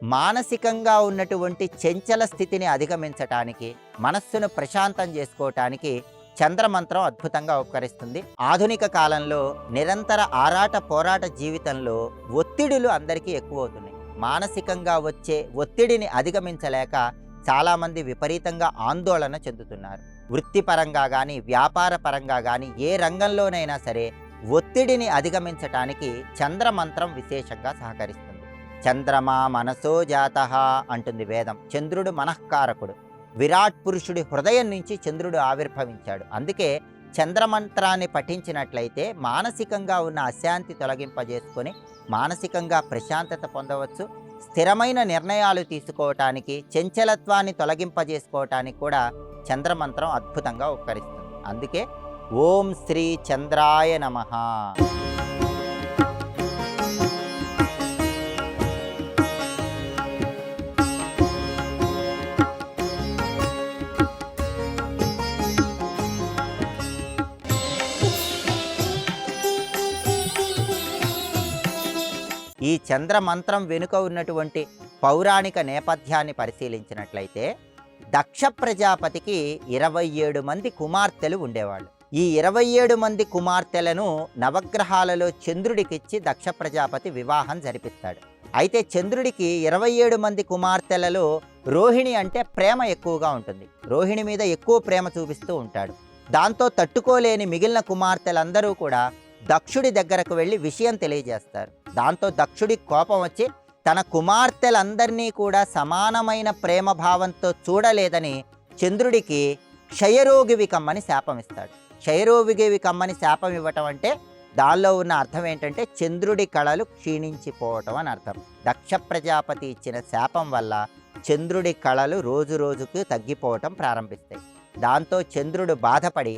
మానసికంగా ఉన్నటువంటి చంచల స్థితిని అధిగమించటానికి, మనస్సును ప్రశాంతం చేసుకోవటానికి చంద్రమంత్రం అద్భుతంగా ఉపకరిస్తుంది. ఆధునిక కాలంలో నిరంతర ఆరాట పోరాట జీవితంలో ఒత్తిడులు అందరికీ ఎక్కువవుతున్నాయి. మానసికంగా వచ్చే ఒత్తిడిని అధిగమించలేక చాలామంది విపరీతంగా ఆందోళన చెందుతున్నారు. వృత్తిపరంగా కానీ, వ్యాపార పరంగా కానీ, ఏ రంగంలోనైనా సరే ఒత్తిడిని అధిగమించటానికి చంద్రమంత్రం విశేషంగా సహకరిస్తుంది. చంద్రమా మనసో జాతః అంటుంది వేదం. చంద్రుడు మనఃకారకుడు. విరాట్ పురుషుడి హృదయం నుంచి చంద్రుడు ఆవిర్భవించాడు. అందుకే చంద్రమంత్రాన్ని పఠించినట్లయితే మానసికంగా ఉన్న అశాంతి తొలగింపజేసుకొని మానసికంగా ప్రశాంతత పొందవచ్చు. స్థిరమైన నిర్ణయాలు తీసుకోవటానికి, చంచలత్వాన్ని తొలగింపజేసుకోవటానికి కూడా చంద్రమంత్రం అద్భుతంగా ఉపకరిస్తుంది. అందుకే ఓం శ్రీ చంద్రాయ నమః. ఈ చంద్రమంత్రం వెనుక ఉన్నటువంటి పౌరాణిక నేపథ్యాన్ని పరిశీలించినట్లయితే దక్ష ప్రజాపతికి 27 మంది కుమార్తెలు ఉండేవాళ్ళు. ఈ 27 మంది కుమార్తెలను నవగ్రహాలలో చంద్రుడికిచ్చి దక్ష ప్రజాపతి వివాహం జరిపిస్తాడు. అయితే చంద్రుడికి 27 మంది కుమార్తెలలో రోహిణి అంటే ప్రేమ ఎక్కువగా ఉంటుంది. రోహిణి మీద ఎక్కువ ప్రేమ చూపిస్తూ ఉంటాడు. దాంతో తట్టుకోలేని మిగిలిన కుమార్తెలందరూ కూడా దక్షుడి దగ్గరకు వెళ్ళి విషయం తెలియజేస్తారు. దాంతో దక్షుడికి కోపం వచ్చి తన కుమార్తెలందరినీ కూడా సమానమైన ప్రేమ భావంతో చూడలేదని చంద్రుడికి క్షయరోగివి కమ్మని శాపం ఇస్తాడు. క్షయరోగివి కమ్మని శాపం ఇవ్వటం అంటే దానిలో ఉన్న అర్థం ఏంటంటే చంద్రుడి కళలు క్షీణించిపోవటం అని అర్థం. దక్ష ప్రజాపతి ఇచ్చిన శాపం వల్ల చంద్రుడి కళలు రోజు రోజుకు తగ్గిపోవటం ప్రారంభిస్తాయి. దాంతో చంద్రుడు బాధపడి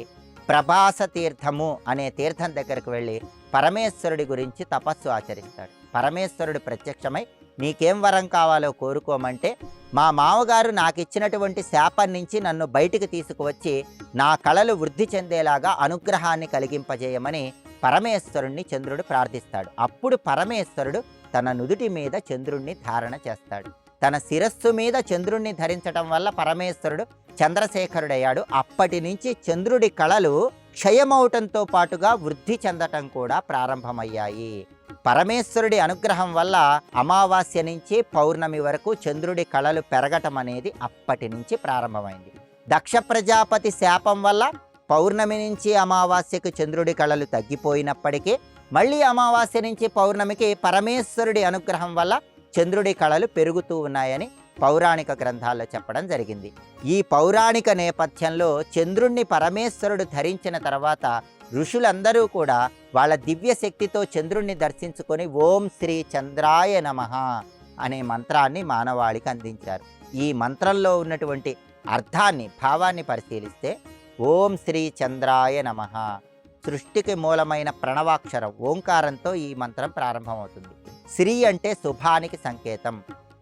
ప్రభాస తీర్థము అనే తీర్థం దగ్గరకు వెళ్ళి పరమేశ్వరుడి గురించి తపస్సు ఆచరిస్తాడు. పరమేశ్వరుడు ప్రత్యక్షమై నీకేం వరం కావాలో కోరుకోమంటే మా మామగారు నాకు ఇచ్చినటువంటి శాపం నుంచి నన్ను బయటికి తీసుకువచ్చి నా కళలు వృద్ధి చెందేలాగా అనుగ్రహాన్ని కలిగింపజేయమని పరమేశ్వరుణ్ణి చంద్రుడు ప్రార్థిస్తాడు. అప్పుడు పరమేశ్వరుడు తన నుదుటి మీద చంద్రుణ్ణి ధారణ చేస్తాడు. తన శిరస్సు మీద చంద్రుణ్ణి ధరించడం వల్ల పరమేశ్వరుడు చంద్రశేఖరుడయ్యాడు. అప్పటి నుంచి చంద్రుడి కళలు క్షయమవటంతో పాటుగా వృద్ధి చెందటం కూడా ప్రారంభమయ్యాయి. పరమేశ్వరుడి అనుగ్రహం వల్ల అమావాస్య నుంచి పౌర్ణమి వరకు చంద్రుడి కళలు పెరగటం అనేది అప్పటి నుంచి ప్రారంభమైంది. దక్ష ప్రజాపతి శాపం వల్ల పౌర్ణమి నుంచి అమావాస్యకు చంద్రుడి కళలు తగ్గిపోయినప్పటికీ మళ్ళీ అమావాస్య నుంచి పౌర్ణమికి పరమేశ్వరుడి అనుగ్రహం వల్ల చంద్రుడి కళలు పెరుగుతూ ఉన్నాయని పౌరాణిక గ్రంథాల్లో చెప్పడం జరిగింది. ఈ పౌరాణిక నేపథ్యంలో చంద్రుణ్ణి పరమేశ్వరుడు ధరించిన తర్వాత ఋషులందరూ కూడా వాళ్ళ దివ్య శక్తితో చంద్రుణ్ణి దర్శించుకొని ఓం శ్రీ చంద్రాయ నమః అనే మంత్రాన్ని మానవాళికి అందించారు. ఈ మంత్రంలో ఉన్నటువంటి అర్థాన్ని, భావాన్ని పరిశీలిస్తే ఓం శ్రీ చంద్రాయ నమః సృష్టికి మూలమైన ప్రణవాక్షరం ఓంకారంతో ఈ మంత్రం ప్రారంభమవుతుంది. శ్రీ అంటే శుభానికి సంకేతం.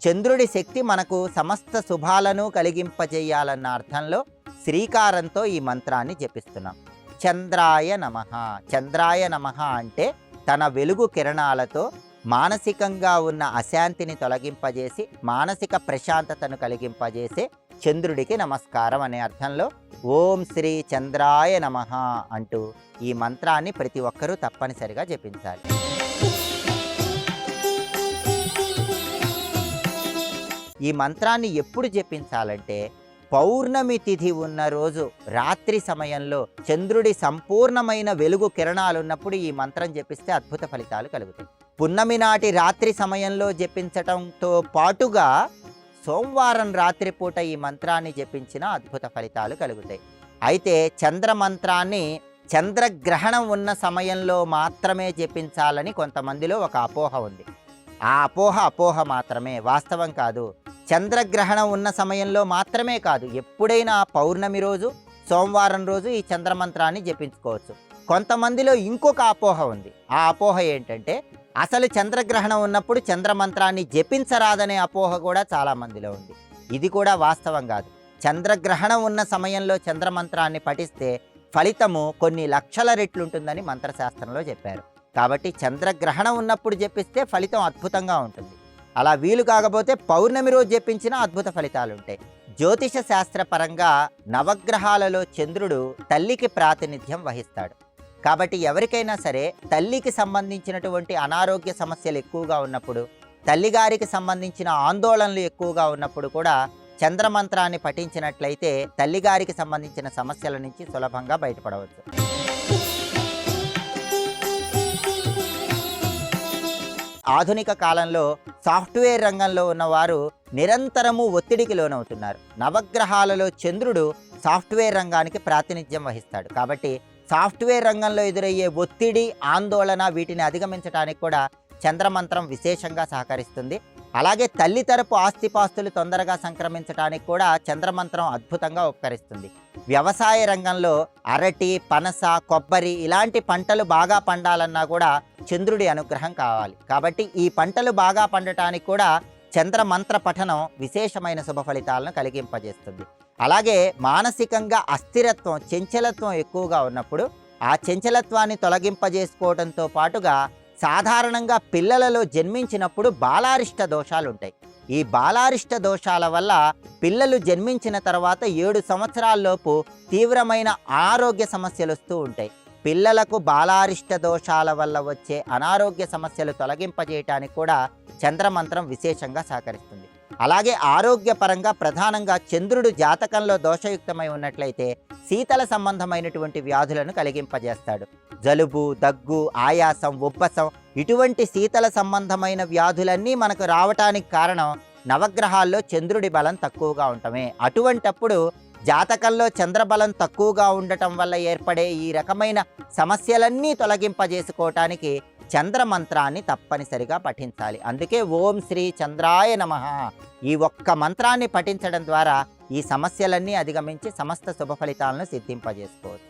చంద్రుడి శక్తి మనకు సమస్త శుభాలను కలిగింపజేయాలన్న అర్థంలో శ్రీకారంతో ఈ మంత్రాన్ని జపిస్తున్నాం. చంద్రాయ నమః. చంద్రాయ నమః అంటే తన వెలుగు కిరణాలతో మానసికంగా ఉన్న అశాంతిని తొలగింపజేసి మానసిక ప్రశాంతతను కలిగింపజేసే చంద్రుడికి నమస్కారం అనే అర్థంలో ఓం శ్రీ చంద్రాయ నమః అంటూ ఈ మంత్రాన్ని ప్రతి ఒక్కరూ తప్పనిసరిగా జపించాలి. ఈ మంత్రాన్ని ఎప్పుడు జపించాలంటే పౌర్ణమి తిథి ఉన్న రోజు రాత్రి సమయంలో చంద్రుడి సంపూర్ణమైన వెలుగు కిరణాలు ఉన్నప్పుడు ఈ మంత్రం జపిస్తే అద్భుత ఫలితాలు కలుగుతాయి. పున్నమి నాటి రాత్రి సమయంలో జపించటంతో పాటుగా సోమవారం రాత్రిపూట ఈ మంత్రాన్ని జపించిన అద్భుత ఫలితాలు కలుగుతాయి. అయితే చంద్రమంత్రాన్ని చంద్రగ్రహణం ఉన్న సమయంలో మాత్రమే జపించాలని కొంతమందిలో ఒక అపోహ ఉంది. ఆ అపోహ మాత్రమే, వాస్తవం కాదు. చంద్రగ్రహణం ఉన్న సమయంలో మాత్రమే కాదు, ఎప్పుడైనా పౌర్ణమి రోజు, సోమవారం రోజు ఈ చంద్రమంత్రాన్ని జపించుకోవచ్చు. కొంతమందిలో ఇంకొక అపోహ ఉంది. ఆ అపోహ ఏంటంటే అసలు చంద్రగ్రహణం ఉన్నప్పుడు చంద్రమంత్రాన్ని జపించరాదనే అపోహ కూడా చాలామందిలో ఉంది. ఇది కూడా వాస్తవం కాదు. చంద్రగ్రహణం ఉన్న సమయంలో చంద్రమంత్రాన్ని పఠిస్తే ఫలితము కొన్ని లక్షల రెట్లు ఉంటుందని మంత్రశాస్త్రంలో చెప్పారు. కాబట్టి చంద్రగ్రహణం ఉన్నప్పుడు జపిస్తే ఫలితం అద్భుతంగా ఉంటుంది. అలా వీలు కాకపోతే పౌర్ణమి రోజు జపించినా అద్భుత ఫలితాలు ఉంటాయి. జ్యోతిష శాస్త్రపరంగా నవగ్రహాలలో చంద్రుడు తల్లికి ప్రాతినిధ్యం వహిస్తాడు. కాబట్టి ఎవరికైనా సరే తల్లికి సంబంధించినటువంటి అనారోగ్య సమస్యలు ఎక్కువగా ఉన్నప్పుడు, తల్లిగారికి సంబంధించిన ఆందోళనలు ఎక్కువగా ఉన్నప్పుడు కూడా చంద్రమంత్రాన్ని పఠించినట్లయితే తల్లిగారికి సంబంధించిన సమస్యల నుంచి సులభంగా బయటపడవచ్చు. ఆధునిక కాలంలో సాఫ్ట్వేర్ రంగంలో ఉన్నవారు నిరంతరము ఒత్తిడికి లోనవుతున్నారు. నవగ్రహాలలో చంద్రుడు సాఫ్ట్వేర్ రంగానికి ప్రాతినిధ్యం వహిస్తాడు. కాబట్టి సాఫ్ట్వేర్ రంగంలో ఎదురయ్యే ఒత్తిడి, ఆందోళన వీటిని అధిగమించడానికి కూడా చంద్రమంత్రం విశేషంగా సహకరిస్తుంది. అలాగే తల్లి తరపు ఆస్తిపాస్తులు తొందరగా సంక్రమించడానికి కూడా చంద్రమంత్రం అద్భుతంగా ఉపకరిస్తుంది. వ్యవసాయ రంగంలో అరటి, పనస, కొబ్బరి ఇలాంటి పంటలు బాగా పండాలన్నా కూడా చంద్రుడి అనుగ్రహం కావాలి. కాబట్టి ఈ పంటలు బాగా పండటానికి కూడా చంద్రమంత్ర పఠనం విశేషమైన శుభ ఫలితాలను కలిగింపజేస్తుంది. అలాగే మానసికంగా అస్థిరత్వం, చంచలత్వం ఎక్కువగా ఉన్నప్పుడు ఆ చంచలత్వాన్ని తొలగింపజేసుకోవడంతో పాటుగా సాధారణంగా పిల్లలలో జన్మించినప్పుడు బాలారిష్ట దోషాలు ఉంటాయి. ఈ బాలారిష్ట దోషాల వల్ల పిల్లలు జన్మించిన తర్వాత 7 సంవత్సరాల్లోపు తీవ్రమైన అనారోగ్య సమస్యలు వస్తూ ఉంటాయి. పిల్లలకు బాలారిష్ట దోషాల వల్ల వచ్చే అనారోగ్య సమస్యలు తొలగింపజేయటానికి కూడా చంద్రమంత్రం విశేషంగా సహకరిస్తుంది. అలాగే ఆరోగ్యపరంగా ప్రధానంగా చంద్రుడు జాతకంలో దోషయుక్తమై ఉన్నట్లయితే శీతల సంబంధమైనటువంటి వ్యాధులను కలిగింపజేస్తాడు. జలుబు, దగ్గు, ఆయాసం, ఉబ్బసం ఇటువంటి శీతల సంబంధమైన వ్యాధులన్నీ మనకు రావటానికి కారణం నవగ్రహాల్లో చంద్రుడి బలం తక్కువగా ఉండటమే. అటువంటప్పుడు జాతకంలో చంద్రబలం తక్కువగా ఉండటం వల్ల ఏర్పడే ఈ రకమైన సమస్యలన్నీ తొలగింపజేసుకోవటానికి చంద్రమంత్రాన్ని తప్పనిసరిగా పఠించాలి. అందుకే ఓం శ్రీ చంద్రాయ నమః ఈ ఒక్క మంత్రాన్ని పఠించడం ద్వారా ఈ సమస్యలన్నీ అధిగమించి సమస్త శుభ ఫలితాలను సిద్ధింపజేసుకోవచ్చు.